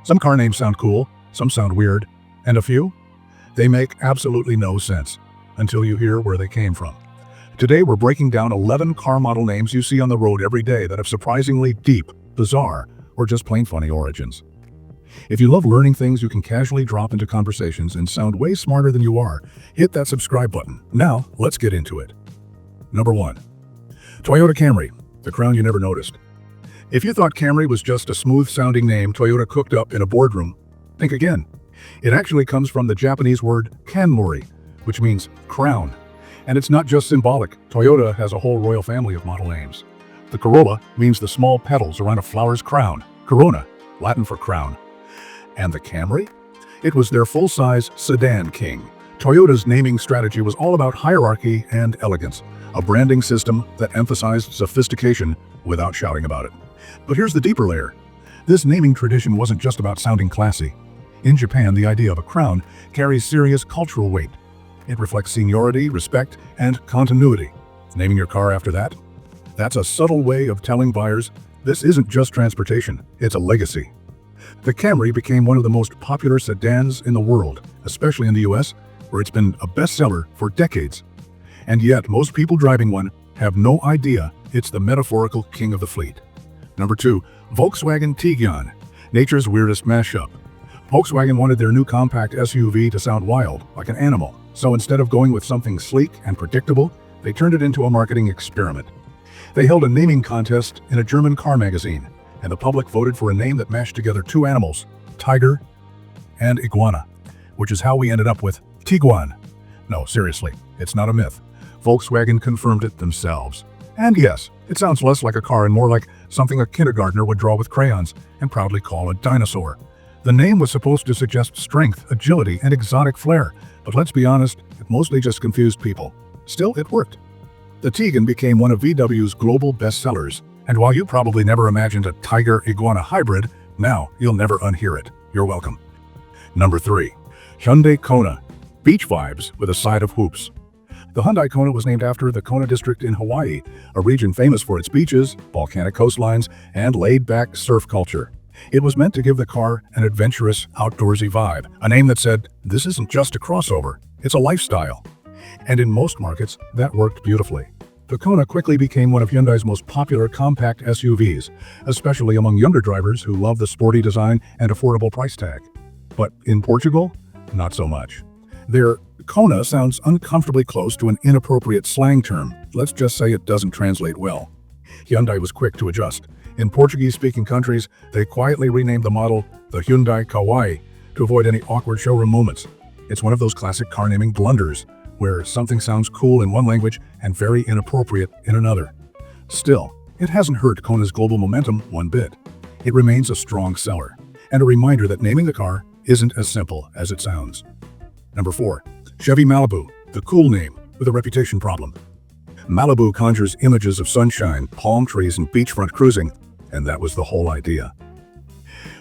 Some car names sound cool, some sound weird, and a few? They make absolutely no sense until you hear where they came from. Today we're breaking down 11 car model names you see on the road every day that have surprisingly deep, bizarre, or just plain funny origins. If you love learning things you can casually drop into conversations and sound way smarter than you are, hit that subscribe button. Now, let's get into it. Number 1. Toyota Camry, the crown you never noticed. If you thought Camry was just a smooth-sounding name Toyota cooked up in a boardroom, think again. It actually comes from the Japanese word kanmori, which means crown. And it's not just symbolic. Toyota has a whole royal family of model names. The Corolla means the small petals around a flower's crown. Corona, Latin for crown. And the Camry? It was their full-size sedan king. Toyota's naming strategy was all about hierarchy and elegance, a branding system that emphasized sophistication without shouting about it. But here's the deeper layer. This naming tradition wasn't just about sounding classy. In Japan, the idea of a crown carries serious cultural weight. It reflects seniority, respect, and continuity. Naming your car after that? That's a subtle way of telling buyers this isn't just transportation, it's a legacy. The Camry became one of the most popular sedans in the world, especially in the US, where it's been a bestseller for decades. And yet, most people driving one have no idea it's the metaphorical king of the fleet. Number 2, Volkswagen Tiguan, nature's weirdest mashup. Volkswagen wanted their new compact SUV to sound wild, like an animal. So instead of going with something sleek and predictable, they turned it into a marketing experiment. They held a naming contest in a German car magazine, and the public voted for a name that mashed together two animals, tiger and iguana, which is how we ended up with Tiguan. No, seriously, it's not a myth. Volkswagen confirmed it themselves. And yes, it sounds less like a car and more like something a kindergartner would draw with crayons and proudly call a dinosaur. The name was supposed to suggest strength, agility, and exotic flair, but let's be honest, it mostly just confused people. Still, it worked. The Tiguan became one of VW's global bestsellers, and while you probably never imagined a tiger-iguana hybrid, now you'll never unhear it. You're welcome. Number 3. Hyundai Kona, beach vibes with a side of hoops. The Hyundai Kona was named after the Kona district in Hawaii, a region famous for its beaches, volcanic coastlines, and laid-back surf culture. It was meant to give the car an adventurous, outdoorsy vibe, a name that said, this isn't just a crossover, it's a lifestyle. And in most markets, that worked beautifully. The Kona quickly became one of Hyundai's most popular compact SUVs, especially among younger drivers who love the sporty design and affordable price tag. But in Portugal, not so much. Their Kona sounds uncomfortably close to an inappropriate slang term. Let's just say it doesn't translate well. Hyundai was quick to adjust. In Portuguese-speaking countries, they quietly renamed the model the Hyundai Kauai to avoid any awkward showroom moments. It's one of those classic car naming blunders, where something sounds cool in one language and very inappropriate in another. Still, it hasn't hurt Kona's global momentum one bit. It remains a strong seller, and a reminder that naming the car isn't as simple as it sounds. Number 4. Chevy Malibu, the cool name with a reputation problem. Malibu conjures images of sunshine, palm trees, and beachfront cruising, and that was the whole idea.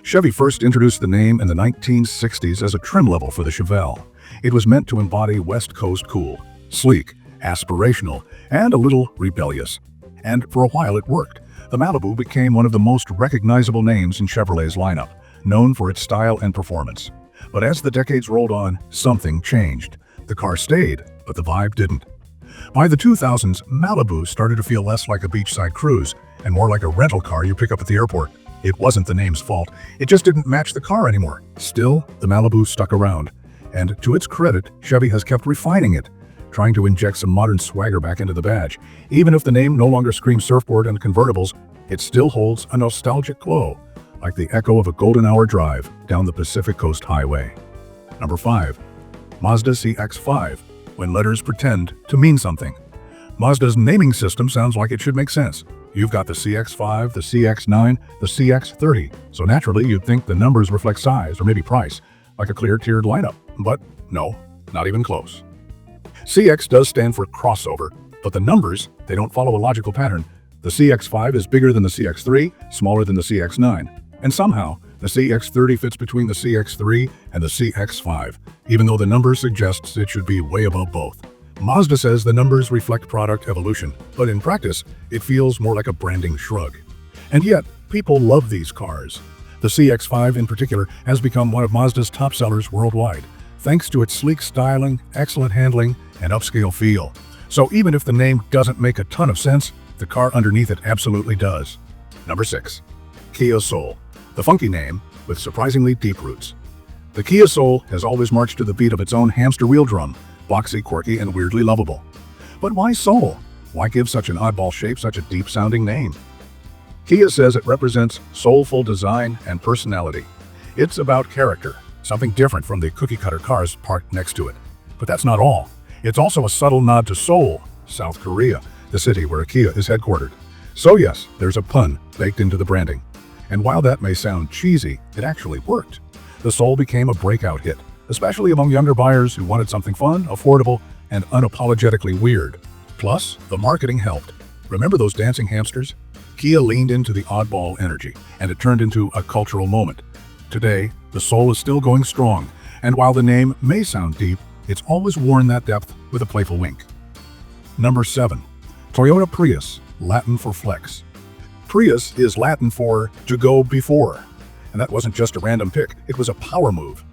Chevy first introduced the name in the 1960s as a trim level for the Chevelle. It was meant to embody West Coast cool, sleek, aspirational, and a little rebellious. And for a while it worked. The Malibu became one of the most recognizable names in Chevrolet's lineup, known for its style and performance. But as the decades rolled on, something changed. The car stayed, but the vibe didn't. By the 2000s, Malibu started to feel less like a beachside cruise and more like a rental car you pick up at the airport. It wasn't the name's fault, it just didn't match the car anymore. Still, the Malibu stuck around. And to its credit, Chevy has kept refining it, trying to inject some modern swagger back into the badge. Even if the name no longer screams surfboard and convertibles, it still holds a nostalgic glow, like the echo of a golden hour drive down the Pacific Coast Highway. Number 5. Mazda CX-5, when letters pretend to mean something. Mazda's naming system sounds like it should make sense. You've got the CX-5, the CX-9, the CX-30, so naturally you'd think the numbers reflect size or maybe price, like a clear tiered lineup. But no, not even close. CX does stand for crossover, but the numbers, they don't follow a logical pattern. The CX-5 is bigger than the CX-3, smaller than the CX-9, and somehow the CX-30 fits between the CX-3 and the CX-5, even though the number suggests it should be way above both. Mazda says the numbers reflect product evolution, but in practice, it feels more like a branding shrug. And yet, people love these cars. The CX-5 in particular has become one of Mazda's top sellers worldwide, thanks to its sleek styling, excellent handling, and upscale feel. So even if the name doesn't make a ton of sense, the car underneath it absolutely does. Number 6. Kia Soul. The funky name with surprisingly deep roots. The Kia Soul has always marched to the beat of its own hamster wheel drum, boxy, quirky, and weirdly lovable. But why Soul? Why give such an oddball shape such a deep-sounding name? Kia says it represents soulful design and personality. It's about character, something different from the cookie-cutter cars parked next to it. But that's not all. It's also a subtle nod to Seoul, South Korea, the city where Kia is headquartered. So yes, there's a pun baked into the branding. And while that may sound cheesy, it actually worked. The Soul became a breakout hit, especially among younger buyers who wanted something fun, affordable, and unapologetically weird. Plus, the marketing helped. Remember those dancing hamsters? Kia leaned into the oddball energy, and it turned into a cultural moment. Today, the Soul is still going strong, and while the name may sound deep, it's always worn that depth with a playful wink. Number 7. Toyota Prius, Latin for flex. Prius is Latin for to go before, and that wasn't just a random pick, it was a power move.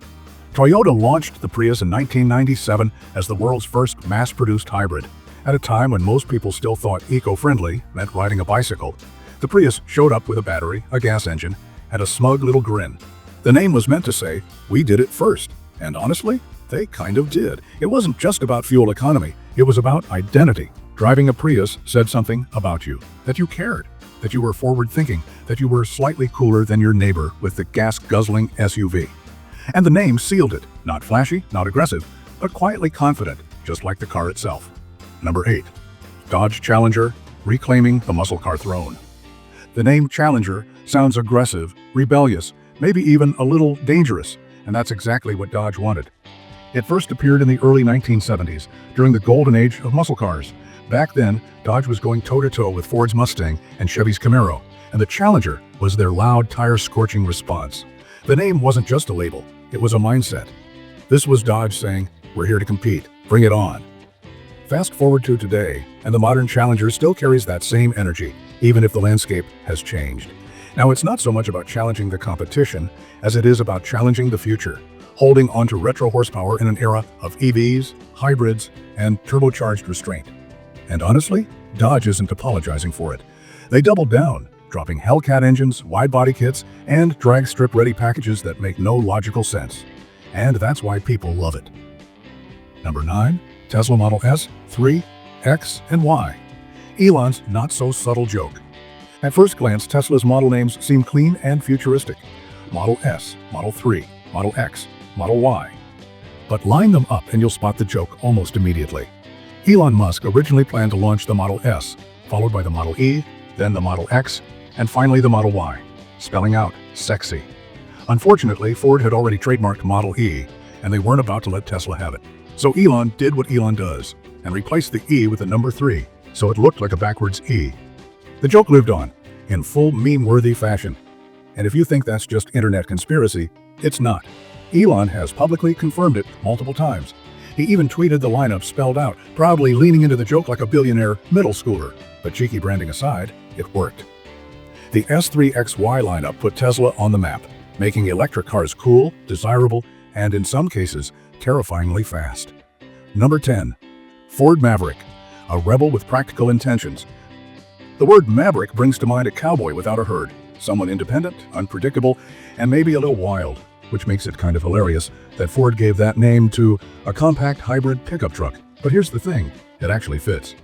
Toyota launched the Prius in 1997 as the world's first mass-produced hybrid. At a time when most people still thought eco-friendly meant riding a bicycle, the Prius showed up with a battery, a gas engine, and a smug little grin. The name was meant to say, "We did it first," and honestly, they kind of did. It wasn't just about fuel economy, it was about identity. Driving a Prius said something about you, that you cared, that you were forward-thinking, that you were slightly cooler than your neighbor with the gas-guzzling SUV. And the name sealed it, not flashy, not aggressive, but quietly confident, just like the car itself. Number 8. Dodge Challenger, reclaiming the muscle car throne. The name Challenger sounds aggressive, rebellious, maybe even a little dangerous, and that's exactly what Dodge wanted. It first appeared in the early 1970s, during the golden age of muscle cars. Back then, Dodge was going toe-to-toe with Ford's Mustang and Chevy's Camaro, and the Challenger was their loud, tire-scorching response. The name wasn't just a label, it was a mindset. This was Dodge saying, "We're here to compete, bring it on." Fast forward to today, and the modern Challenger still carries that same energy, even if the landscape has changed. Now, it's not so much about challenging the competition as it is about challenging the future, holding onto retro horsepower in an era of EVs, hybrids, and turbocharged restraint. And honestly, Dodge isn't apologizing for it. They doubled down, dropping Hellcat engines, wide-body kits, and drag strip-ready packages that make no logical sense. And that's why people love it. Number 9. Tesla Model S, 3, X, and Y. Elon's not-so-subtle joke. At first glance, Tesla's model names seem clean and futuristic. Model S, Model 3, Model X, Model Y. But line them up and you'll spot the joke almost immediately. Elon Musk originally planned to launch the Model S, followed by the Model E, then the Model X, and finally the Model Y, spelling out sexy. Unfortunately, Ford had already trademarked Model E, and they weren't about to let Tesla have it. So Elon did what Elon does, and replaced the E with the number 3, so it looked like a backwards E. The joke lived on, in full meme-worthy fashion. And if you think that's just internet conspiracy, it's not. Elon has publicly confirmed it multiple times. He even tweeted the lineup spelled out, proudly leaning into the joke like a billionaire middle schooler. But cheeky branding aside, it worked. The S3XY lineup put Tesla on the map, making electric cars cool, desirable, and in some cases, terrifyingly fast. Number 10. Ford Maverick, a rebel with practical intentions. The word Maverick brings to mind a cowboy without a herd, someone independent, unpredictable, and maybe a little wild, which makes it kind of hilarious that Ford gave that name to a compact hybrid pickup truck. But here's the thing, it actually fits.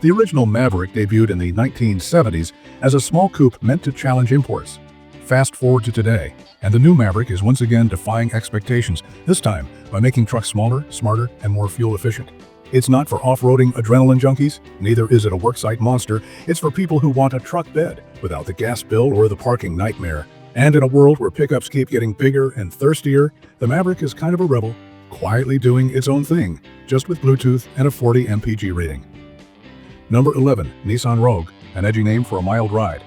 The original Maverick debuted in the 1970s as a small coupe meant to challenge imports. Fast forward to today, and the new Maverick is once again defying expectations, this time by making trucks smaller, smarter, and more fuel efficient. It's not for off-roading adrenaline junkies, neither is it a worksite monster, it's for people who want a truck bed without the gas bill or the parking nightmare. And in a world where pickups keep getting bigger and thirstier, the Maverick is kind of a rebel, quietly doing its own thing, just with Bluetooth and a 40 mpg rating. Number 11. Nissan Rogue, an edgy name for a mild ride.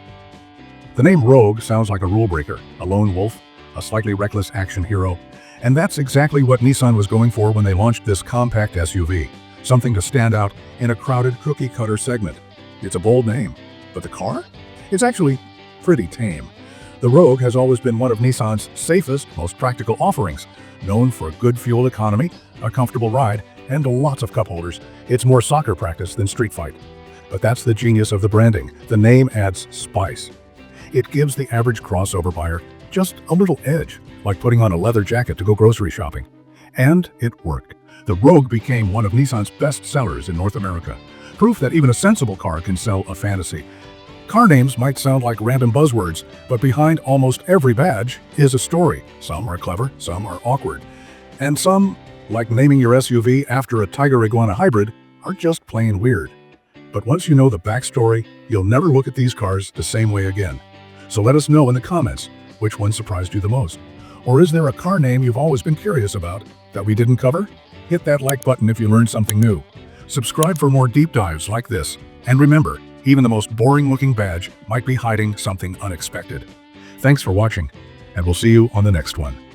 The name Rogue sounds like a rule breaker, a lone wolf, a slightly reckless action hero, and that's exactly what Nissan was going for when they launched this compact SUV, something to stand out in a crowded cookie-cutter segment. It's a bold name, but the car? It's actually pretty tame. The Rogue has always been one of Nissan's safest, most practical offerings. Known for good fuel economy, a comfortable ride, and lots of cup holders, it's more soccer practice than street fight. But that's the genius of the branding. The name adds spice. It gives the average crossover buyer just a little edge, like putting on a leather jacket to go grocery shopping. And it worked. The Rogue became one of Nissan's best sellers in North America. Proof that even a sensible car can sell a fantasy. Car names might sound like random buzzwords, but behind almost every badge is a story. Some are clever, some are awkward. And some, like naming your SUV after a tiger-iguana hybrid, are just plain weird. But once you know the backstory, you'll never look at these cars the same way again. So let us know in the comments which one surprised you the most. Or is there a car name you've always been curious about that we didn't cover? Hit that like button if you learned something new. Subscribe for more deep dives like this. And remember, even the most boring-looking badge might be hiding something unexpected. Thanks for watching, and we'll see you on the next one.